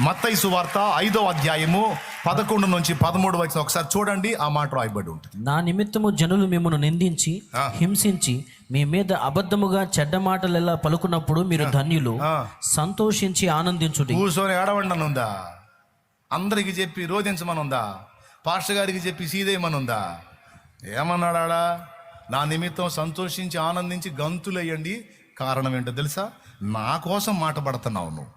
మత్తయి సువార్త 5వ అధ్యాయము 11 నుంచి 13 వరకు ఒకసారి చూడండి. ఆ మాట రాయబడి ఉంటుంది. నా నిమిత్తము జనులు మిమ్మల్ని నిందించి హింసించి మీ మీద అబద్ధముగా చెడ్డ మాటలెలా పలుకున్నప్పుడు మీరు ధన్యులు, సంతోషించి ఆనందించుడి. కూర్చొని ఏడవండి ఉందా? అందరికి చెప్పి రోధించమనుందా? పాస్టర్ గారికి చెప్పి సీదేయమనుందా? ఏమన్నాడా? నా నిమిత్తం సంతోషించి ఆనందించి గంతులయ్యండి. కారణం ఏంటో తెలుసా? నా కోసం మాట పడుతున్నావు నువ్వు,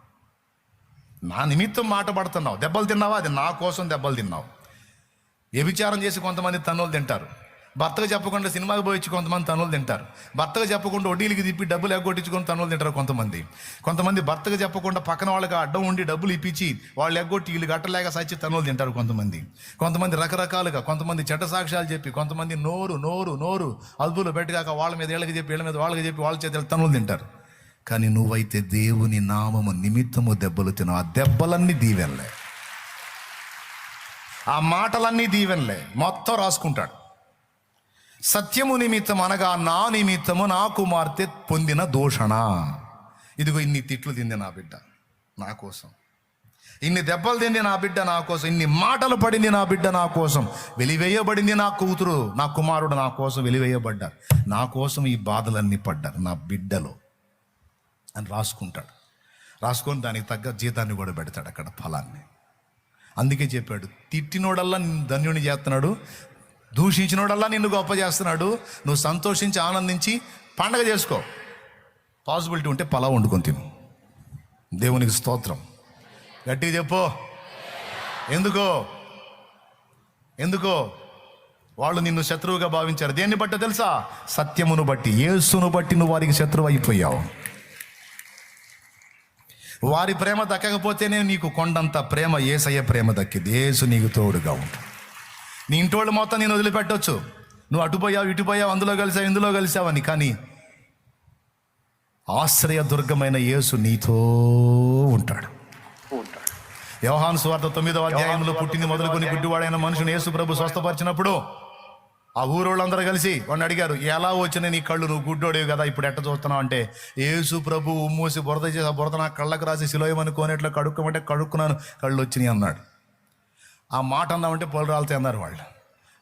నా నిమిత్తం మాట పడుతున్నావు. దెబ్బలు తిన్నావా? అది నా కోసం దెబ్బలు తిన్నావు. వ్యభిచారం చేసి కొంతమంది తన్నులు తింటారు. భర్తకు చెప్పకుండా సినిమాకి పోయించి కొంతమంది తన్నులు తింటారు. భర్తకు చెప్పకుండా వడ్డీలకి తిప్పి డబ్బులు ఎగ్గొట్టించుకొని తన్నులు తింటారు కొంతమంది భర్తకు చెప్పకుండా పక్కన వాళ్ళకి అడ్డం ఉండి డబ్బులు ఇప్పించి వాళ్ళు ఎగ్గొట్టి వీళ్ళు గట్టలేక సచ్చి తన్నులు తింటారు కొంతమంది రకరకాలుగా, కొంతమంది చెడ్డ సాక్ష్యాలు చెప్పి, కొంతమంది నోరు అదుపులో పెట్టగాక వాళ్ళ మీద వీళ్ళకి చెప్పి, వీళ్ళ మీద వాళ్ళకి చెప్పి వాళ్ళ చేతులు తన్నులు తింటారు. కానీ నువ్వైతే దేవుని నామము నిమిత్తము దెబ్బలు తినవు. ఆ దెబ్బలన్నీ దీవెనలే, ఆ మాటలన్నీ దీవెనలే. మొత్తం రాసుకుంటాడు. సత్యము నిమిత్తం అనగా నా నిమిత్తము నా కుమార్తె పొందిన దూషణ. ఇదిగో ఇన్ని తిట్లు తింది నా బిడ్డ నా కోసం, ఇన్ని దెబ్బలు తింది నా బిడ్డ నా కోసం, ఇన్ని మాటలు పడింది నా బిడ్డ నా కోసం, వెలివేయబడింది నా కూతురు నా కుమారుడు నా కోసం వెలివేయబడ్డారు. నా కోసం ఈ బాధలన్నీ పడ్డారు నా బిడ్డలో అని రాసుకుంటాడు. రాసుకొని దానికి తగ్గ జీతాన్ని కూడా పెడతాడు అక్కడ, ఫలాన్ని. అందుకే చెప్పాడు, తిట్టినోడల్లా ధన్యుని చేస్తున్నాడు, దూషించినోడల్లా నిన్ను గొప్ప చేస్తున్నాడు. నువ్వు సంతోషించి ఆనందించి పండగ చేసుకో. పాసిబిలిటీ ఉంటే పలావ్ వండుకొని తిను. దేవునికి స్తోత్రం. గట్టిగా చెప్పు. ఎందుకో వాళ్ళు నిన్ను శత్రువుగా భావించారు. దేన్ని బట్టి తెలుసా? సత్యమును బట్టి, యేసును బట్టి నువ్వు వారికి శత్రువు అయిపోయావు. వారి ప్రేమ దక్కకపోతేనే నీకు కొండంత ప్రేమ యేసయ్య ప్రేమ దక్కింది. యేసు నీకు తోడుగా ఉంటాడు. నీ ఇంటోళ్ళు మొత్తం నేను వదిలిపెట్టవచ్చు, నువ్వు అటుపోయావు ఇటుపోయావు, అందులో కలిసావు ఇందులో కలిసావని, కానీ ఆశ్రయ దుర్గమైన యేసు నీతో ఉంటాడు. యోహాను సువార్త 9వ అధ్యాయంలో పుట్టింది మొదలుకొని గుడ్డివాడైన మనుషుని యేసు ప్రభు స్వస్థపరిచినప్పుడు ఆ ఊరోళ్ళందరూ కలిసి వాడిని అడిగారు, ఎలా వచ్చినాయి నీ కళ్ళు, నువ్వు గుడ్డోడేవి కదా, ఇప్పుడు ఎట్ట చూస్తున్నావు అంటే, యేసు ప్రభు ఉమ్మూసి బురద చేసి ఆ బురద నా కళ్ళకు రాసి సిలోయమని కోనేట్లో కడుక్కోమంటే కడుక్కున్నాను, కళ్ళు వచ్చినాయి అన్నాడు. ఆ మాట అన్నామంటే పొలు రాలితే అన్నారు వాళ్ళు.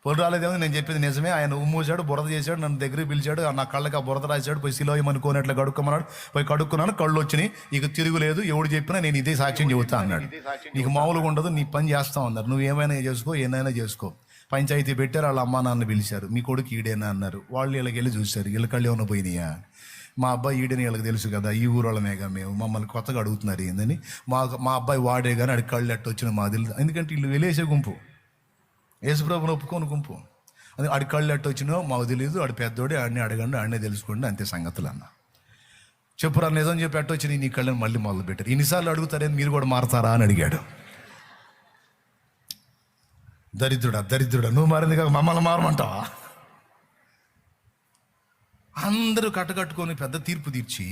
పొలు రాలేదేమో, నేను చెప్పింది నిజమే. ఆయన ఉమ్మూసాడు, బురద చేశాడు, నన్ను దగ్గరికి పిలిచాడు, నా కళ్ళకి ఆ బురద రాశాడు, పోయి సిలోయమని కోనేట్లో కడుక్కోమన్నాడు, పోయి కడుక్కున్నాను, కళ్ళు వచ్చినాయి, ఇక తిరుగులేదు, ఎవడు చెప్పినా నేను ఇదే సాక్ష్యం చెబుతా అన్నాడు. నీకు మామూలుగా ఉండదు, నీ పని చేస్తావు అన్నారు. నువ్వు ఏమైనా చేసుకో, ఏమైనా చేసుకో. పంచాయతీ పెట్టారు, వాళ్ళ అమ్మా నాన్న పిలిచారు, మీ కొడుకు ఈడేనా అన్నారు. వాళ్ళు వీళ్ళకి వెళ్ళి చూశారు, వీళ్ళ కళ్ళు ఏమైనా పోయినాయా? మా అబ్బాయి ఈడని వీళ్ళకి తెలుసు కదా, ఈ ఊరోళ్ళమేగా మేము, మమ్మల్ని కొత్తగా అడుగుతున్నారు ఏందని. మా అబ్బాయి వాడే కానీ ఆడి కళ్ళు ఎట్ట వచ్చిన మా తెలుసు. ఎందుకంటే వీళ్ళు వెలేసే గుంపు, యేసుప్రభుని ఒప్పుకోని గుంపు. అది ఆడి కళ్ళు ఎట్ట వచ్చినో మాకు తెలియదు, ఆడి పెద్దోడే, ఆడిని అడగండి, ఆడనే తెలుసుకోండి, అంతే సంగతులు అన్న. చెప్పురా నిజం చెప్పి ఎట్ట వచ్చినాయి నీ కళ్ళని మళ్ళీ మొదలు పెట్టారు. ఇన్నిసార్లు అడుగుతారని మీరు కూడా మారతారా అని అడిగాడు. దరిద్రుడా నువ్వు మారింది కాక మమ్మల్ని మారమంటావా? అందరూ కట్టకట్టుకొని పెద్ద తీర్పు తీర్చి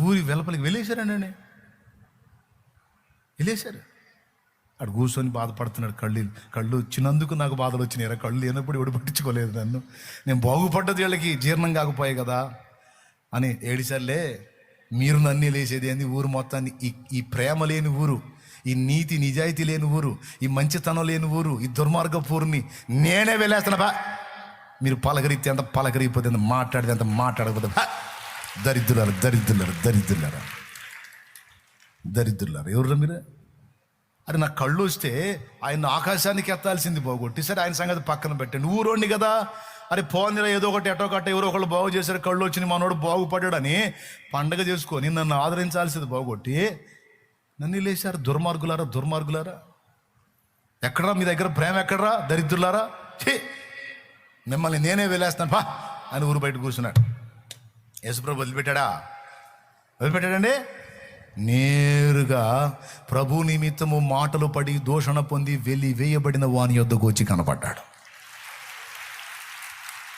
ఊరి వెలపలికి వెళ్ళేశారండి. వెళ్ళేశారు. అడు కూర్చొని బాధపడుతున్నాడు. కళ్ళు వచ్చినందుకు నాకు బాధలు వచ్చినాయి, కళ్ళు లేనప్పుడు ఎవడు పట్టించుకోలేదు నన్ను, నేను బాగుపడ్డది వీళ్ళకి జీర్ణం కాకపోయాయి కదా అని ఏడిసర్లే. మీరు నన్ను లేసేది ఏంది? ఊరు మొత్తాన్ని, ఈ ప్రేమ లేని ఊరు, ఈ నీతి నిజాయితీ లేని ఊరు, ఈ మంచితనం లేని ఊరు, ఈ దుర్మార్గపు ఊరిని నేనే వెళ్ళేస్తున్నా బా. మీరు పలకరిస్తే అంత పలకరిగిపోతే అంత, మాట్లాడితే అంత మాట్లాడకపోతే, దరిద్రులారా ఎవరు మీరు? అరే నా కళ్ళు వస్తే ఆయన ఆకాశానికి ఎత్తాల్సింది పోగొట్టి, సరే ఆయన సంగతి పక్కన పెట్టండి, ఊరోండి కదా, అరే పోందిరా ఏదో ఒకటి ఎటో కట్ట ఎవరో ఒకళ్ళు బాగు చేశారు, కళ్ళు వచ్చిన మనోడు బాగుపడ్డాడని పండగ చేసుకొని నన్ను ఆదరించాల్సింది పోగొట్టి నన్ను లేచారు. దుర్మార్గులారా ఎక్కడరా మీ దగ్గర ప్రేమ? ఎక్కడరా దరిద్రులారా? మిమ్మల్ని నేనే వెళ్ళేస్తాను పా అని ఊరు బయట కూర్చున్నాడు. యేసుప్రభు వదిలిపెట్టాడండి. నేరుగా ప్రభు నిమిత్తము మాటలు పడి దూషణ పొంది వెలివేయబడిన వాని యొద్దకు వచ్చి కనపడ్డాడు.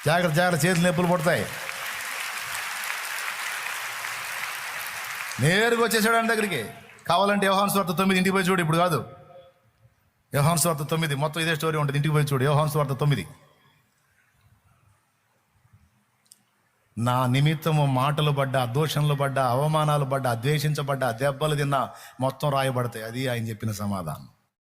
జాగ్రత్త, చేతులు నొప్పులు పడతాయి. నేరుగా వచ్చేసాడు ఆయన దగ్గరికి. కావాలంటే యోహాను సువార్త 9 ఇంటికి పోయి చూడు, ఇప్పుడు కాదు. యోహాను సువార్త 9 మొత్తం ఇదే స్టోరీ ఉంటుంది, ఇంటికి పోయి చూడు. యోహాను సువార్త 9 నా నిమిత్తము మాటలు పడ్డా, దూషణలు పడ్డా, అవమానాలు పడ్డా, ద్వేషించబడ్డా, దెబ్బలు తిన్నా మొత్తం రాయబడతాయి. అది ఆయన చెప్పిన సమాధానం.